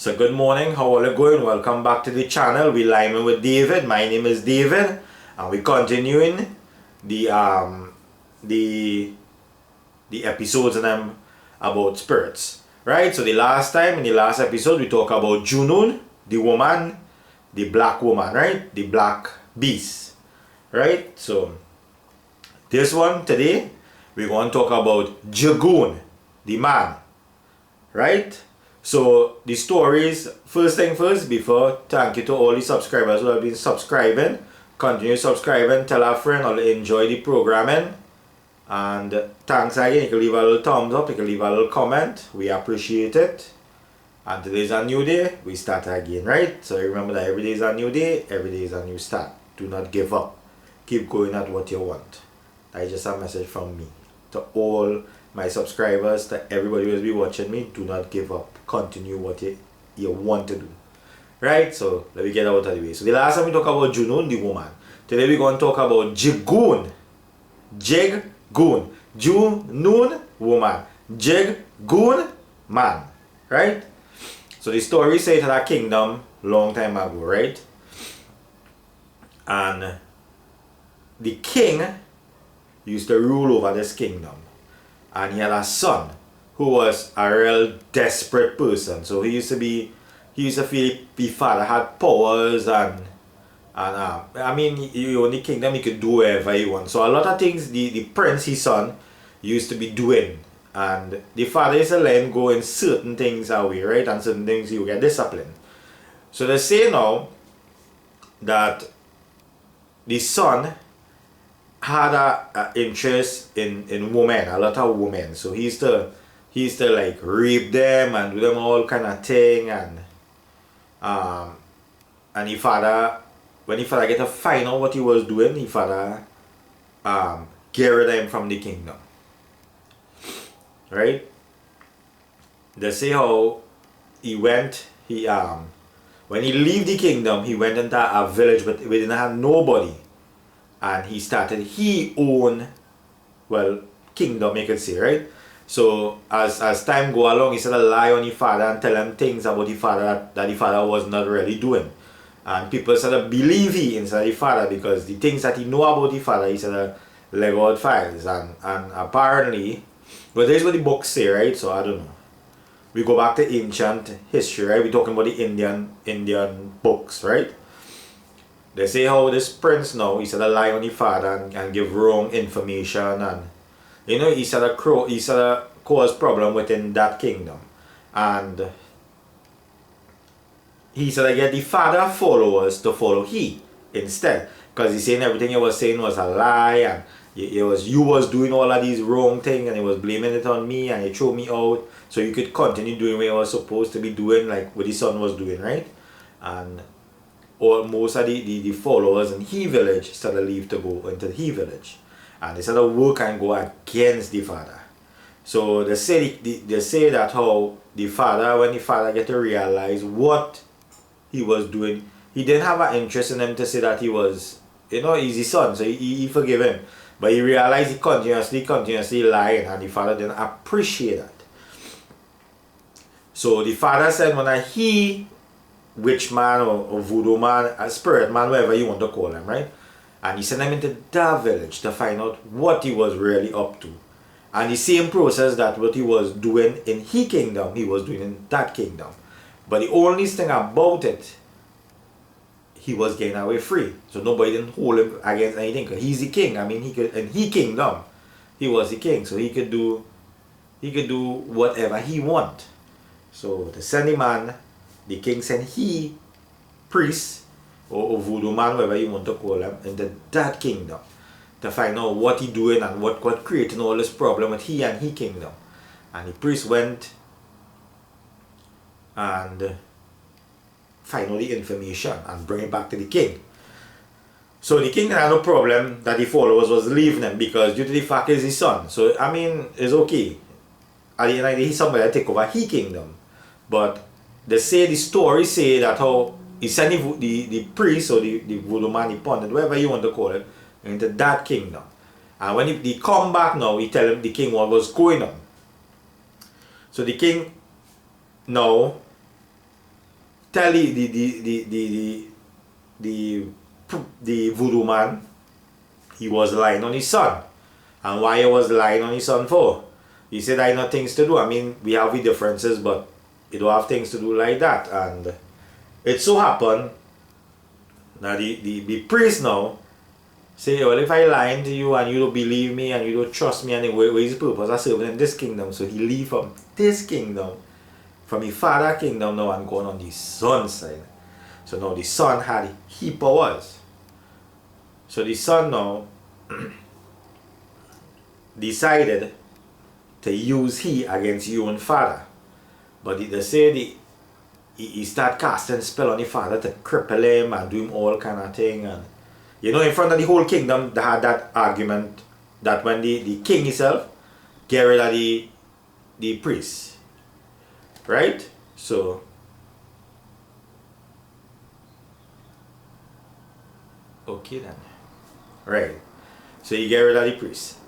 So good morning, how are you going? Welcome back to the channel. We live with David. My name is David, and we're continuing the the episodes and them about spirits. Right? So the last time in the last episode we talked about Joonoon, the woman, the black woman, right? The black beast. Right? So this one today we're going to talk about Jagoon, the man. Right? So the stories, first thing first, before, thank you to all the subscribers who have been subscribing. Continue subscribing, tell a friend or enjoy the programming. And thanks again. You can leave a little thumbs up, you can leave a little comment. We appreciate it. And today's a new day, we start again, right? So remember that every day is a new day, every day is a new start. Do not give up. Keep going at what you want. That is just a message from me to all my subscribers, to everybody who will be watching me. Do not give up. Continue what you want to do. Right? So let me get out of the way. So the last time we talked about Joonoon, the woman. Today we're going to talk about Jiggoon. Jiggoon. Joonoon, woman. Jiggoon, man. Right? So the story says that a kingdom long time ago, right? And the king used to rule over this kingdom. And he had a son who was a real desperate person. So he used to feel his father had powers and I mean, he owned the kingdom, he could do whatever he wants. So a lot of things the prince, his son, used to be doing. And the father used to let him go in certain things away, right? And certain things he would get disciplined. So they say now that the son had a interest in women, a lot of women. So he used to like rape them and do them all kind of thing, and the father, when the father get to find out what he was doing, the father get rid of him from the kingdom. Right? They say how he went, when he leave the kingdom, he went into a village but we didn't have nobody. And he started he own, well, kingdom, you could say, right? So as time go along, he started lie on his father and tell him things about the father that the father was not really doing. And people started believe he inside the father because the things that he know about the father, he started leg out files. And apparently, well, this is what the books say, right? So I don't know. We go back to ancient history, right? We're talking about the Indian books, right? They say how this prince now, he started lie on his father and give wrong information, and you know, he started cause problem within that kingdom. And he started get the father followers to follow he instead. Because he's saying everything he was saying was a lie, and you was doing all of these wrong things, and he was blaming it on me, and he threw me out so you could continue doing what you was supposed to be doing, like what his son was doing, right? And most of the followers in he village started leave to go into the he village, and they started work and go against the father. So they say that how the father, when the father get to realize what he was doing, he didn't have an interest in him to say that he was, you know, he's his son, so he forgive him. But he realized he continuously lying, and the father didn't appreciate that. So the father said, when he witch man or voodoo man, a spirit man, whatever you want to call him, right? And he sent him into that village to find out what he was really up to. And the same process that what he was doing in his kingdom, he was doing in that kingdom. But the only thing about it, he was getting away free. So nobody didn't hold him against anything. Because he's the king. I mean, he could, in his kingdom, he was the king. So he could do whatever he want. So the send man, the king sent he priest or voodoo man, whatever you want to call him, into that kingdom to find out what he doing and what creating all this problem with he and he kingdom. And the priest went and find out the information and bring it back to the king. So the king had no problem that the followers was leaving him because due to the fact he's his son. So I mean, it's okay. At the end of the day, he's somebody that take over his kingdom. But the story say that how he sent the priest or the voodoo man, the pundit, whatever you want to call it, into that kingdom. And when he come back now, he tell him the king what was going on. So the king now tell the voodoo man he was lying on his son. And why he was lying on his son for? He said, I know things to do. I mean, we have the differences, but you don't have things to do like that. And it so happened that the priest now say, well, if I lying to you and you don't believe me and you don't trust me, and what is the purpose of serving in this kingdom? So he leave from this kingdom, from his father kingdom now, and going on the son's side. So now the son had he powers. So the son now decided to use he against you and father. But they say he start casting spell on the father to cripple him and do him all kind of thing. And you know, in front of the whole kingdom, they had that argument that when the king himself get rid of the priest. Right? So okay then. Right. So you get rid of the priest.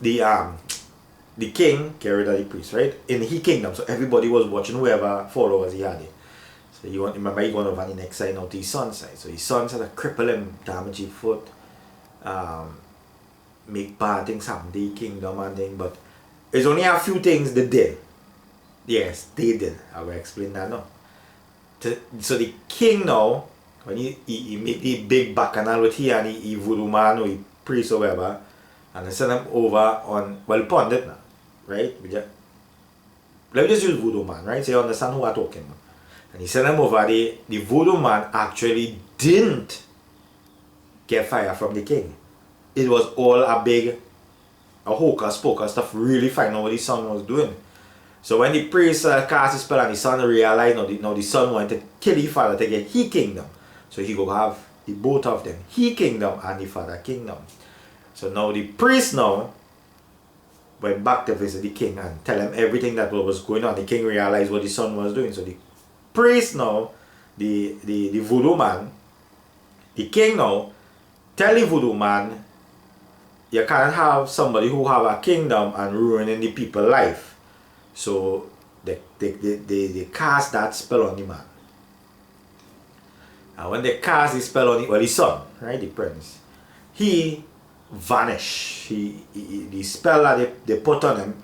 The king get rid of the priest, right? In his kingdom. So everybody was watching whoever followers he had. So you want remember he going over on the next side now to his son's side. So his son had to cripple him, damage his foot, make bad things happen to the kingdom and thing, but there's only a few things they did. Yes, they did. I will explain that now. So the king now, when he make the big bacchanal with he and he voodoo man or he priest or whatever, and they send him over on, well, pundit now, right? Let me just use voodoo man, right? So you understand who I'm talking about. And he sent him over, the voodoo man actually didn't get fire from the king. It was all a hocus pocus stuff, really find out what his son was doing. So when the priest cast his spell and the son realized now the son wanted to kill his father to get his kingdom. So he go have the both of them, his kingdom and the father kingdom. So now the priest now went back to visit the king and tell him everything that was going on. The king realized what his son was doing. So the priest now, the voodoo man, the king now, tell the voodoo man, you can't have somebody who have a kingdom and ruining the people's life. So they cast that spell on the man. And when they cast the spell on the son, right, the prince, he vanished. The spell that they put on him,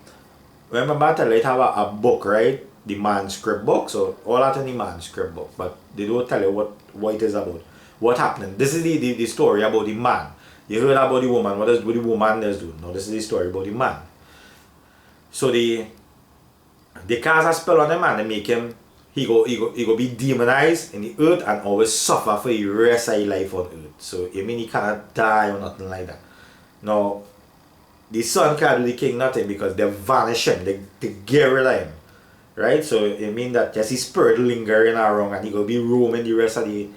remember I tell you, it have a book, right? The manuscript book, so all that in the manuscript book, but they don't tell you what it is about. What happened? This is the story about the man. You heard about the woman, what the woman does do. Now this is the story about the man. So they cast a spell on the man and make him, he go be demonized in the earth and always suffer for the rest of his life on earth. So I mean he cannot die or nothing like that. Now the son can't do the king nothing because they vanish him, they get rid of him. Right? So it means that just his spirit lingering around and he will be roaming the rest of the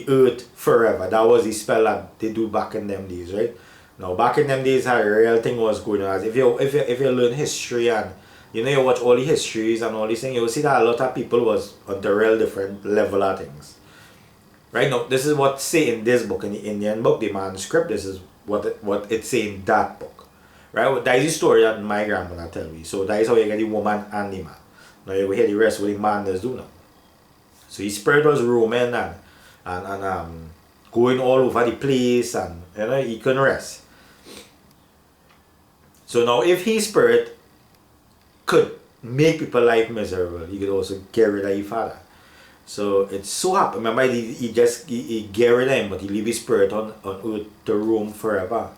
earth forever. That was the spell that they do back in them days, right? Now back in them days, how a real thing was going on. As if you learn history and you watch all the histories and all these things, you will see that a lot of people was on the real different level of things. Right? Now this is what say in this book, in the Indian book, the manuscript. This is what it say in that book. Right? That is the story that my grandmother tell me. So that is how you get the woman and the man. Now you will hear the rest what the man does do now. So his spirit was roaming and going all over the place, and he couldn't rest. So now if his spirit could make people's life miserable, he could also get rid of his father. So it's so happy. Remember he get rid of him, but he leave his spirit on earth to roam forever.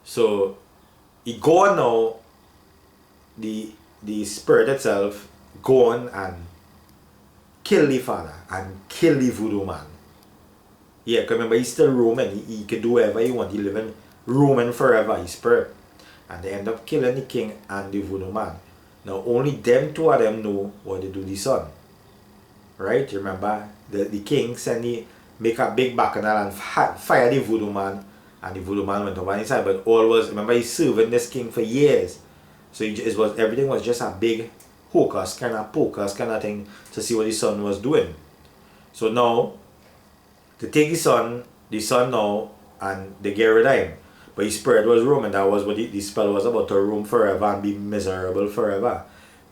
So he gone now, the spirit itself go on and kill the father and kill the voodoo man. Yeah, because remember he's still roaming. He could do whatever he want. He living roaming forever, his spirit. And they end up killing the king and the voodoo man. Now only them two of them know what they do to the son. Right? Remember the king make a big bacchanal and fire the voodoo man, and the voodoo man went over inside. But all was, remember he's serving this king for years. So everything was just a big pocus kind of thing to see what his son was doing. So now, to take the son now, and they get rid of him. But his spirit was roaming. That was what the spell was about, to roam forever and be miserable forever.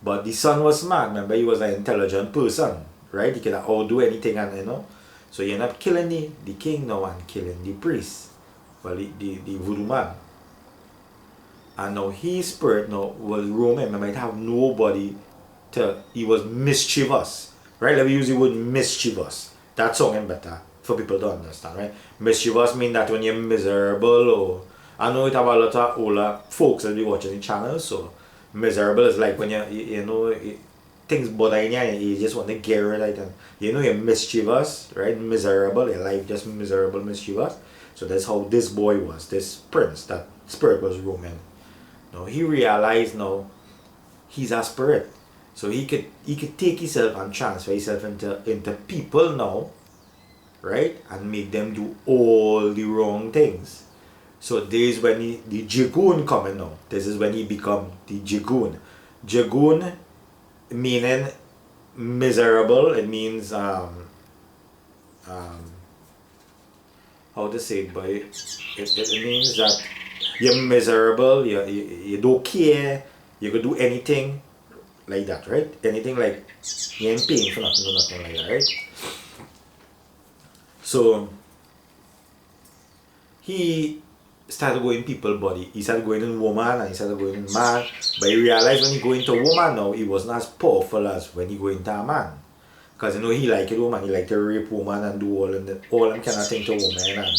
But the son was smart. Remember, he was an intelligent person, right? He could outdo anything, and So he ended up killing the king now and killing the priest, well, the voodoo man. And now his spirit now was roaming. Remember, he have nobody he was mischievous, right? Let me use the word mischievous. That sounding better for people to understand, right? Mischievous mean that when you're miserable, or I know it have a lot of older folks that be watching the channel, so miserable is like when things bother you and you just want to get rid of it, and you're mischievous, right? Miserable, your life just miserable, mischievous. So that's how this boy was, this prince, that spirit was roaming. Now he realized now he's a spirit. So he could take himself and transfer himself into people now, right? And make them do all the wrong things. So this is when the Jagoon coming now. This is when he become the Jagoon. Jagoon meaning miserable. It means how to say it, but it means that you're miserable, you don't care, you could do anything like that, right? Anything like you ain't paying for nothing or nothing like that, right? So he started going people body. He started going in woman and he started going in man. But he realized when he go into woman now, he wasn't as powerful as when he go into a man. Because he liked a woman, he liked to rape woman and do all them kind of thing to woman and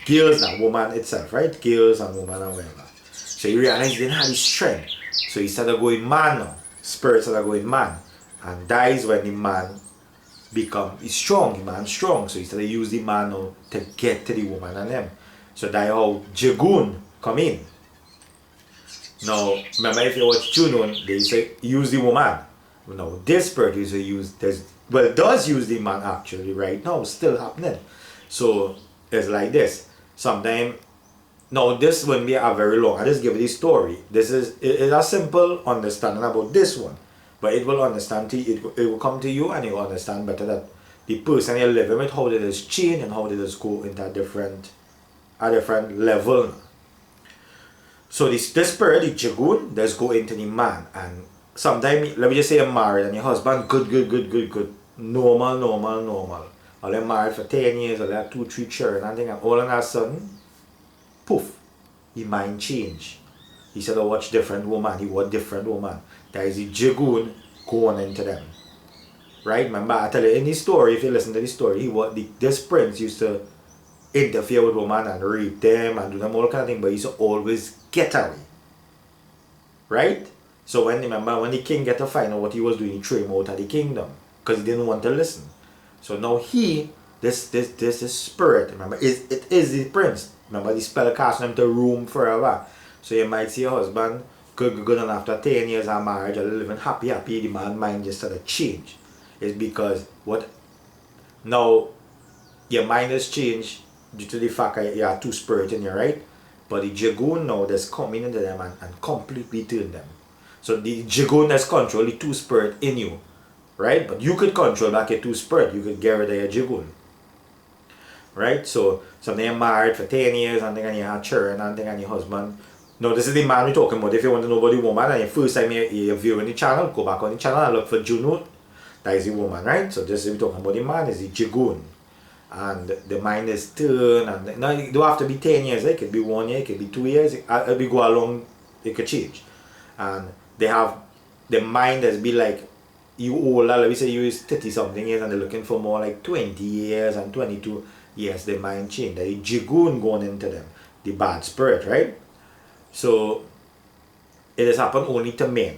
girls and woman itself, right? Girls and woman and whatever. So he realized he didn't have the strength. So he started going man now. Spirit started going man. And that is when the man he's strong, the man's strong. So he started use the man now to get to the woman and them. So that's how Jagoon come in. Now, remember if you watch joonoon, they say use the woman. Now this spirit is does use the man actually right now, still happening. So it's like this. Sometimes now this won't be a very long. I just give you the story. This is a simple understanding about this one. But it will understand it will come to you and you will understand better that the person you're living with, how did this change and how did this go into a different level. So this spirit, the Jagoon, does go into the man, and sometimes let me just say you're married and your husband good. Normal. Or they're married for 10 years, or they have 2-3 children, and all of a sudden, poof, his mind change. He said, watch different woman, he was different woman. That is the Jagoon going into them. Right? Remember, I tell you in the story, if you listen to the story, this prince used to interfere with women and rape them and do them all kind of thing, but he used to always get away. Right? So when the king get to find out what he was doing, he threw him out of the kingdom because he didn't want to listen. So now this spirit, remember, it is the prince. Remember, the spell casting him to roam forever. So you might see your husband good and after 10 years of marriage, you're living happy, the man's mind just started change. It's because now your mind has changed due to the fact that you have two spirits in you, right? But the Jagoon now that's coming into them and completely turn them. So the Jagoon that's control the two spirit in you, right? But you could control back your two spirit. You could get rid of your Jagoon, right? So something you're married for 10 years and then you have children and then your husband. Now this is the man we're talking about. If you want to know about the woman and your first time you're viewing the channel, go back on the channel and look for joonoon. That is the woman, right? So this is we're talking about the man is the Jagoon. And the mind is turned, and now it don't have to be 10 years, it could be 1 year, it could be 2 years, it go along, it could change. And they have the mind that's be like you older, let me say you is 30 something years and they're looking for more like 20 years and 22 years, the mind change. The Jagoon going into them, the bad spirit, right? So it has happened only to men.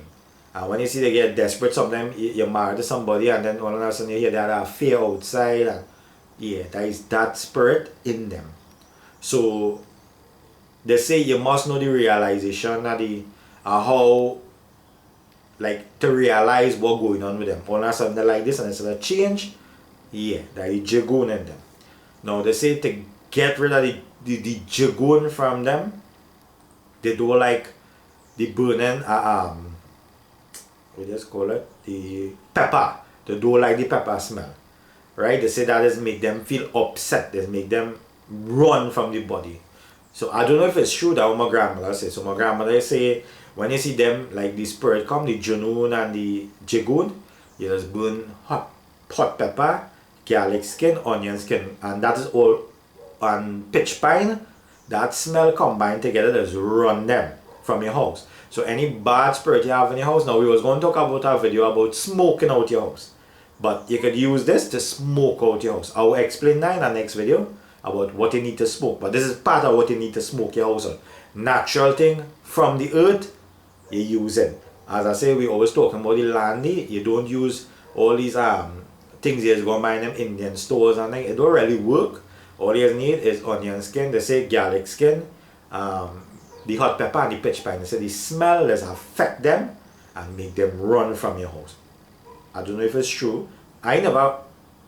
And when you see they get desperate, sometimes you're married to somebody and then all of a sudden you hear that fear outside, and yeah, there is that spirit in them. So they say you must know the realization of how, like, to realize what's going on with them. All of a sudden they're like this and it's a change. Yeah, there is Jagoon in them. Now they say to get rid of the Jagoon from them, they do like the burning what do you call it? The pepper. They do like the pepper smell. Right? They say that is make them feel upset. They make them run from the body. So I don't know if it's true that what my grandmother says. So my grandmother say when you see them, like the spirit come, the joonoon and the Jagoon, you just burn hot pepper, garlic skin, onion skin, and that is all on pitch pine. That smell combined together, just run them from your house. So any bad spirit you have in your house, now we was going to talk about a video about smoking out your house. But you could use this to smoke out your house. I will explain that in the next video about what you need to smoke. But this is part of what you need to smoke your house on. Natural thing from the earth, you use it. As I say, we always talking about the landy. You don't use all these things you just go and buy in them Indian stores and things. It don't really work. All you need is onion skin, they say garlic skin, the hot pepper and the pitch pine. They say the smell does affect them and make them run from your house. I don't know if it's true. I never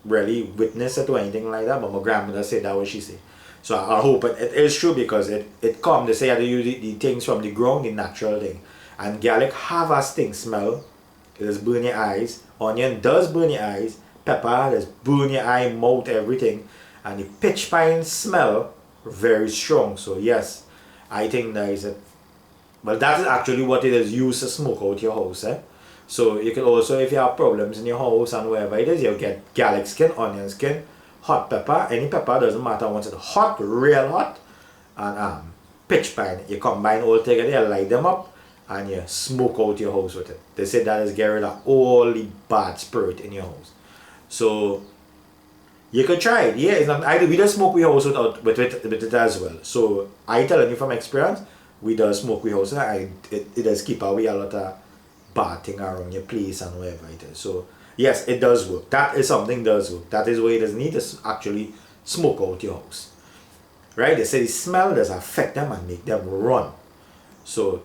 really witnessed it or anything like that, but my grandmother said that what she said. So I hope it is true, because it come, they say you have to use the things from the ground, the natural thing. And garlic have a stink smell. It does burn your eyes. Onion does burn your eyes. Pepper does burn your eye, mouth, everything. And the pitch pine smell very strong. So yes, I think that is it. Well, that is actually what it is used to smoke out your house. So you can also, if you have problems in your house and wherever it is, you get garlic skin, onion skin, hot pepper. Any pepper, doesn't matter once it's hot, real hot, and pitch pine. You combine all together, you light them up, and you smoke out your house with it. They say that is getting rid of all the bad spirit in your house. So you could try it. Yeah, it's not, we just smoke we house with it as well. So I telling you from experience, we does smoke we house, and it does keep away a lot of bad thing around your place and wherever it is. So yes, it does work. That is something does work. That is where it does need to actually smoke out your house. Right? They say the smell does affect them and make them run. So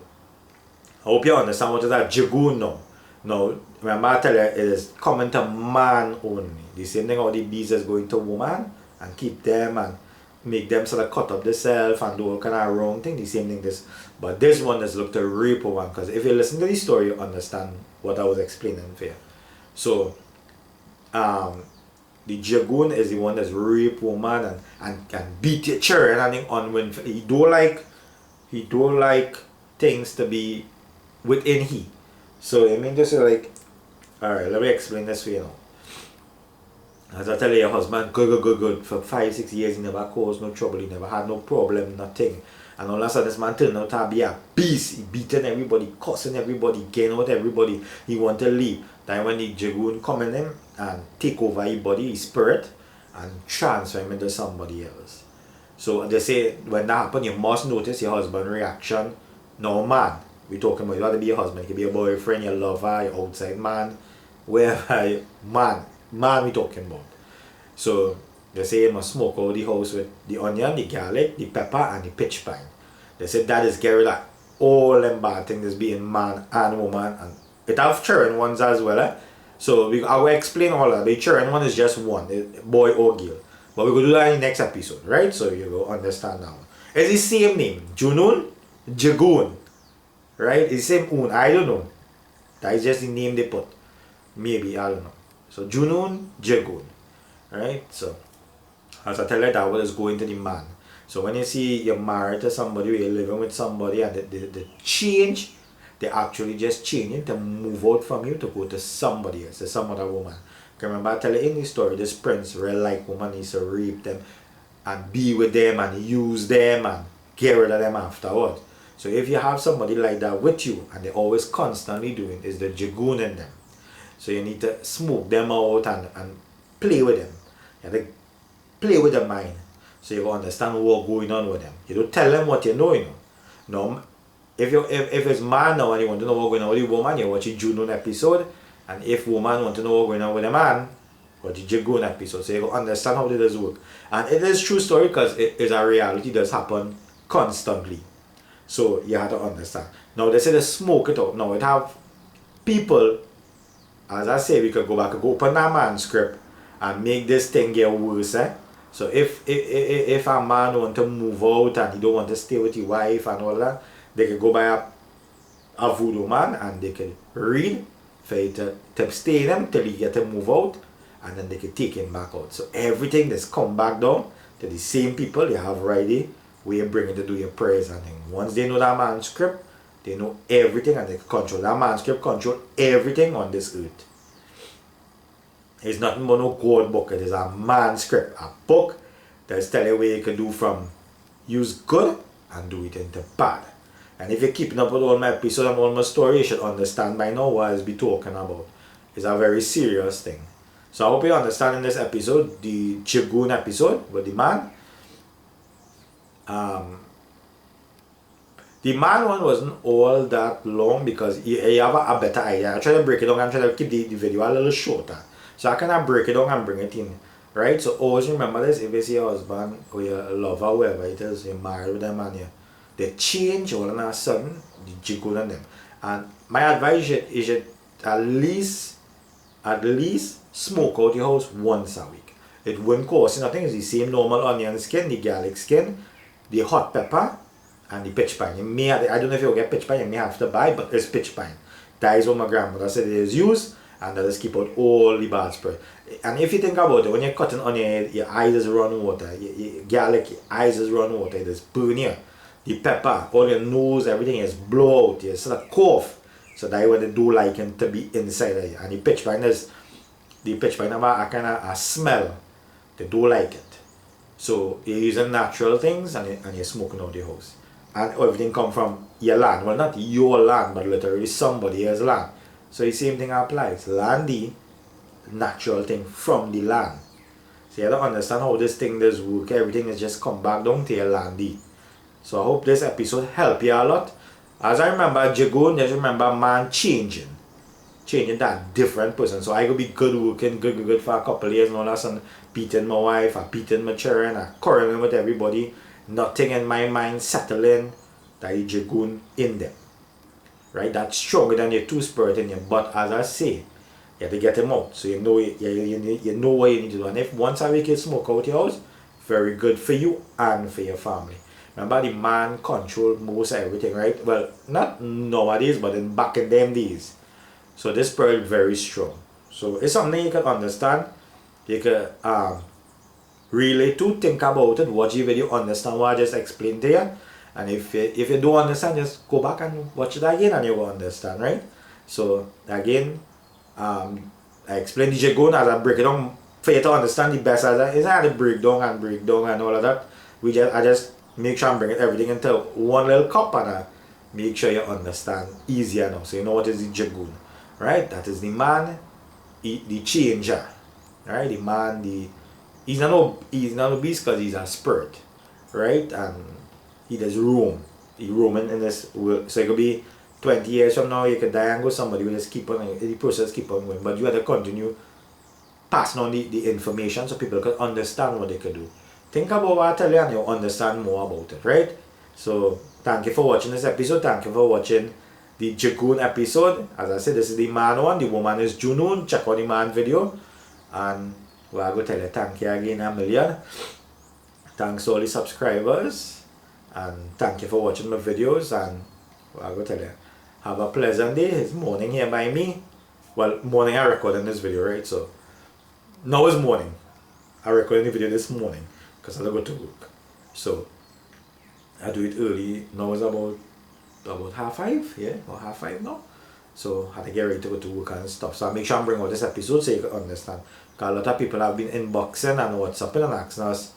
I hope you understand what is that Jagoon now. Now, remember I tell you, it is common to man only. The same thing how the bees is going to woman and keep them and make them sort of cut up themselves and do all kind of wrong thing. The same thing this. But this one is look to rape a woman, because if you listen to the story, you understand what I was explaining for you. So, the Jagoon is the one that's rape woman and can beat your children and on when he don't like things to be within he. So I mean, just like, alright, let me explain this for you now. As I tell you, your husband good for 5-6 years, he never caused no trouble, he never had no problem, nothing. And all of a sudden this man turned out to be a beast. He beating everybody, cussing everybody, getting out everybody. He want to leave. Then when the Jagoon come in him and take over his body, his spirit, and transfer him into somebody else. So they say when that happens, you must notice your husband's reaction. No man. We talking about, you have to be your husband, it could be your boyfriend, your lover, your outside man, wherever, man we talking about. So they say you must smoke out the house with the onion, the garlic, the pepper, and the pitch pine. They say that is get rid of all them bad things that's being man and woman, and it have children ones as well. So I will explain all that. The children one is just one, boy or girl. But we will do that in the next episode, right? So you will understand that one. It's the same name, joonoon, Jagoon. Right? It's the same oon. I don't know. That is just the name they put. Maybe, I don't know. So joonoon, Jagoon. Right? So as I tell you, that what is going to the man. So when you see you're married to somebody, or you're living with somebody, and they change, they actually just changing to move out from you to go to somebody else, to some other woman. Remember I tell you in the story, this prince real like woman used to rape them and be with them and use them and get rid of them afterwards. So if you have somebody like that with you and they're always constantly doing is the Jagoon in them. So you need to smoke them out and play with them. You have to play with the mind. So you understand what's going on with them. You don't tell them what you know, you know. No, if it's man now and you want to know what's going on with the woman, you watch a Joonoon episode. And if woman want to know what's going on with the man, watch the Jagoon episode. So you understand how it does work. And it is true story because it is a reality that does happen constantly. So you have to understand. Now they say they smoke it out. Now it have people, as I say, we could go back and go open that manuscript and make this thing get worse. So if a man want to move out and he don't want to stay with his wife and all that, they can go by a voodoo man and they can read for you to stay in them till he get to move out, and then they can take him back out. So everything that's come back down to the same people you have ready where you bring it to do your prayers and things. Once they know that manuscript, They know everything and they control. That man script control everything on this earth. It's nothing but no code book. It is a manuscript, a book that's telling you what you can do from use good and do it into bad. And if you're keeping up with all my episodes and all my stories, you should understand by now what I'll be talking about. It's a very serious thing. So I hope you understand in this episode, the Jagoon episode with the man. The man one wasn't all that long because you have a better idea. I try to break it down and try to keep the video a little shorter. So I can break it down and bring it in. Right? So always remember this, if you see your husband or your lover, whoever it is, you're married with them and they change all of a sudden, the Jiggoon on them. And my advice is you at least smoke out your house once a week. It wouldn't cost you nothing. It's the same normal onion skin, the garlic skin, the hot pepper, and the pitch pine. You may have, I don't know if you'll get pitch pine, you may have to buy, but it's pitch pine. That is what my grandmother said it is used, and that is keep out all the bad spirit. And if you think about it, when you're cutting onion, your eyes is run water, your garlic, your eyes is run water, it is burn you. The pepper, all your nose, everything is blow out, you sort of cough. So that's what they do like it to be inside of you. And the pitch pine have a kind of a smell. They do like it. So you're using natural things and you're smoking out your house. And everything come from your land. Well, not your land, but literally somebody else's land. So the same thing applies. Landy, natural thing from the land. So you have to understand how this thing does work. Everything is just come back down to your landy. So I hope this episode help you a lot. As I remember Jagoon, just remember man changing to a different person. So I could be good working, good for a couple of years and all that, and beating my wife, or beating my children, or quarreling with everybody. Nothing in my mind settling. That is Jagoon in them. Right? That's stronger than your two spirit in you. But as I say, you have to get them out. So you know you know what you need to do. And if once a week you smoke out your house, very good for you and for your family. Remember the man controlled most everything, right? Well, not nowadays, but back in them days. So this spirit is very strong. So it's something you can understand. You can really to think about it, watch the video, understand what I just explained to you. And if you don't understand, just go back and watch it again and you will understand, right? So again, I explained the Jagoon as I break it down for you to understand the best as it's not the breakdown and all of that. I just make sure I'm bringing everything into one little cup and I make sure you understand easier now. So you know what is the Jagoon, right? That is the man, the changer, right? The man, he's not no beast because he's a spirit, right? And he does roam. He roaming in this world. So it could be 20 years from now, you could die and go, somebody will just keep on, the process keep on going. But you have to continue passing on the information so people can understand what they could do. Think about what I tell you and you'll understand more about it, right? So thank you for watching this episode. Thank you for watching the Jagoon episode. As I said, this is the man one. The woman is Joonoon. Check out the man video. And we're going to tell you thank you again a million. Thanks to all the subscribers. And thank you for watching my videos. And we're going to tell you have a pleasant day. It's morning here by me. Well, morning I recording this video, right? So now it's morning. I recorded the video this morning because I go to work. So I do it early. Now it's about 5:30, yeah, or 5:30 now. So I had to get ready to go to work and stuff. So I make sure I'm bringing out this episode so you can understand. Because a lot of people have been inboxing and WhatsApping and asking us,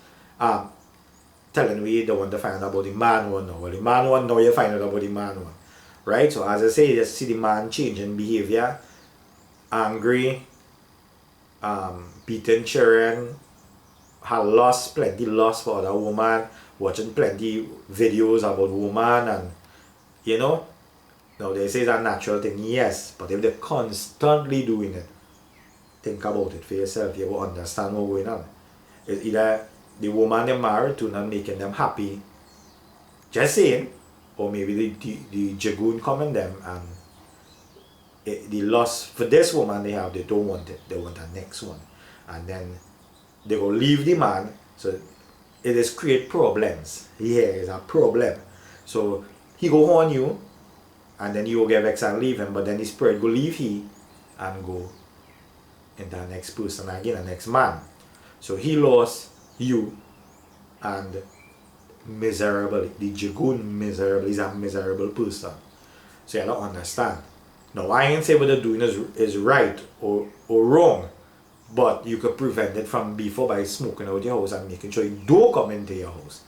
telling we they want to find out about the man one now. Well, the man one now you find out about the man one. Right? So as I say, you just see the man changing behavior, angry, beating children, had plenty lost for other woman, watching plenty videos about woman, and you know, now they say it's a natural thing, yes, but if they're constantly doing it, think about it for yourself, you will understand what's going on. It's either the woman they're married to not making them happy, just saying, or maybe the Jagoon come in them and the loss for this woman they don't want it, they want the next one, and then they go leave the man. So it is create problems. Here is a problem. So he go on you and then you will get vexed and leave him, but then the spirit go leave he and go into the next person again, the next man. So he lost you and miserable. The Jagoon miserable is a miserable person. So you don't understand. Now I ain't say what they're doing is right or wrong, but you could prevent it from before by smoking out your house and making sure you don't come into your house.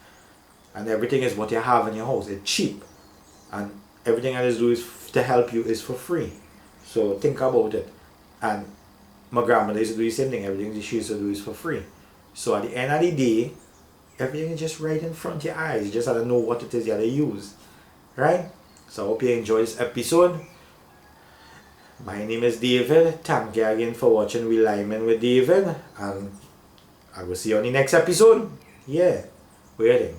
And everything is what you have in your house. It's cheap. And everything I just do is to help you is for free. So think about it. And my grandmother used to do the same thing. Everything she used to do is for free. So at the end of the day, everything is just right in front of your eyes. You just have to know what it is you have to use. Right? So I hope you enjoy this episode. My name is David. Thank you again for watching We Lyman with David. And I will see you on the next episode. Yeah. What do you think?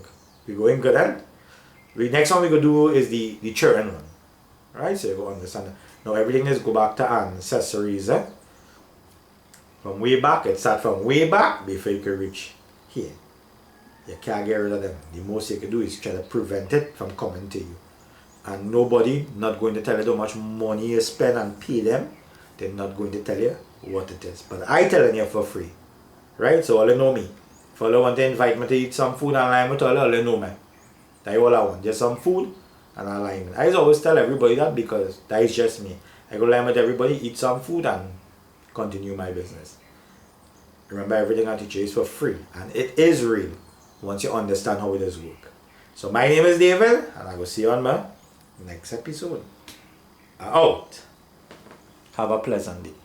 We going good, huh? The next one we go do is the children one. Right? So you go understand. Now everything is go back to ancestries. From way back, it starts from way back before you can reach here. You can't get rid of them. The most you can do is try to prevent it from coming to you. And nobody not going to tell you how much money you spend and pay them. They're not going to tell you what it is. But I telling you for free. Right? So all you know me. If all you want to invite me to eat some food and line with all you know me. That's all I want. Just some food and alignment. I always tell everybody that because that is just me. I go line with everybody, eat some food and continue my business. Remember, everything I teach you is for free. And it is real once you understand how it does work. So my name is David and I will see you on my next episode. Out. Have a pleasant day.